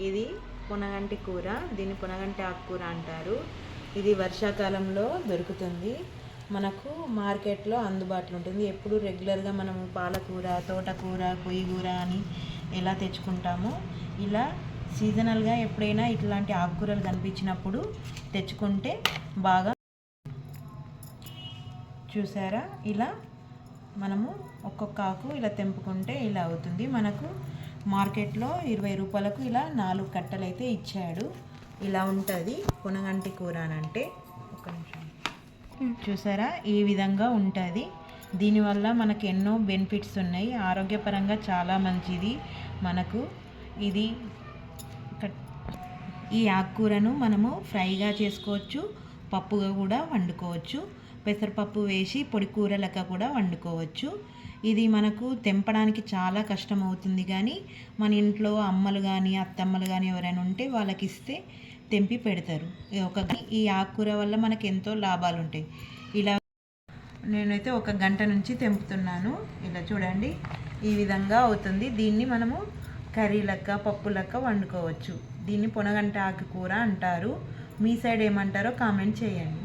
ఇది పొనగంటి కూర, దీన్ని పొనగంటి ఆకుకూర అంటారు. ఇది వర్షాకాలంలో దొరుకుతుంది, మనకు మార్కెట్లో అందుబాటులో ఉంటుంది. ఎప్పుడు రెగ్యులర్గా మనము పాలకూర, తోటకూర, కొయ్యకూర అని ఎలా తెచ్చుకుంటామో ఇలా సీజనల్గా ఎప్పుడైనా ఇట్లాంటి ఆకుకూరలు కనిపించినప్పుడు తెచ్చుకుంటే బాగా. చూసారా, ఇలా మనము ఒక్కొక్క ఆకు ఇలా తెంపుకుంటే ఇలా అవుతుంది. మనకు మార్కెట్లో 20 రూపాయలకు ఇలా 4 కట్టలు అయితే ఇచ్చాడు. ఇలా ఉంటుంది పొనగంటి కూర అని అంటే. ఒక్క నిమిషం, చూసారా ఈ విధంగా ఉంటుంది. దీనివల్ల మనకు ఎన్నో బెనిఫిట్స్ ఉన్నాయి, ఆరోగ్యపరంగా చాలా మంచిది మనకు. ఇది ఈ ఆకుకూరను మనము ఫ్రైగా చేసుకోవచ్చు, పప్పుగా కూడా వండుకోవచ్చు, పెసరపప్పు వేసి పొడి కూర లెక్క కూడా వండుకోవచ్చు. ఇది మనకు తెంపడానికి చాలా కష్టం అవుతుంది, కానీ మన ఇంట్లో అమ్మలు కానీ అత్తమ్మలు కానీ ఎవరైనా ఉంటే వాళ్ళకి ఇస్తే తెంపి పెడతారు. ఈ ఆకుకూర వల్ల మనకు ఎంతో లాభాలు ఉంటాయి. ఇలా నేనైతే 1 గంట నుంచి తెంపుతున్నాను. ఇలా చూడండి ఈ విధంగా అవుతుంది. దీన్ని మనము కర్రీ లెక్క, పప్పు లెక్క వండుకోవచ్చు. దీన్ని పొనగంటి ఆకుకూర అంటారు. మీ సైడ్ ఏమంటారో కామెంట్ చేయండి.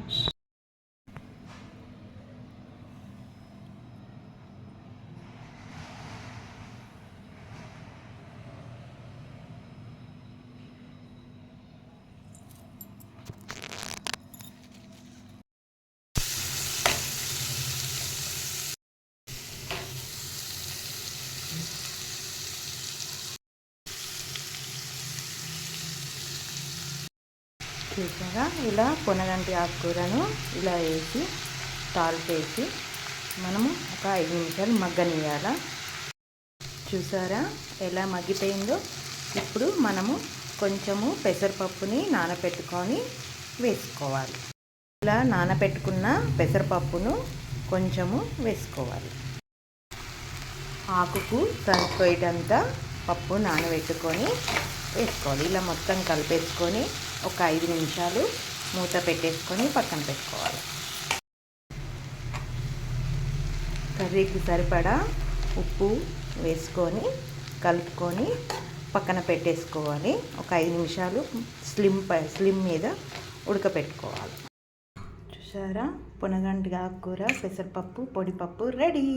చూసారా, ఇలా పొనగంటి ఆకుకూరను ఇలా వేసి తాలింపు వేసి మనము ఒక 5 నిమిషాలు మగ్గనియాల. చూసారా ఎలా మగ్గిపోయిందో. ఇప్పుడు మనము కొంచెము పెసరపప్పుని నానబెట్టుకొని వేసుకోవాలి. ఇలా నానబెట్టుకున్న పెసరపప్పును కొంచెము వేసుకోవాలి. ఆకుకు సరిపోయేటంత పప్పు నానబెట్టుకొని వేసుకోవాలి. ఇలా మొత్తం కలిపేసుకొని ఒక 5 నిమిషాలు మూత పెట్టేసుకొని పక్కన పెట్టుకోవాలి. కర్రీకి సరిపడా ఉప్పు వేసుకొని కలుపుకొని పక్కన పెట్టేసుకోవాలి. ఒక 5 నిమిషాలు స్లిమ్ మీద ఉడకపెట్టుకోవాలి. చూసారా, పొనగంటి ఆకుకూర పెసరపప్పు పొడిపప్పు రెడీ.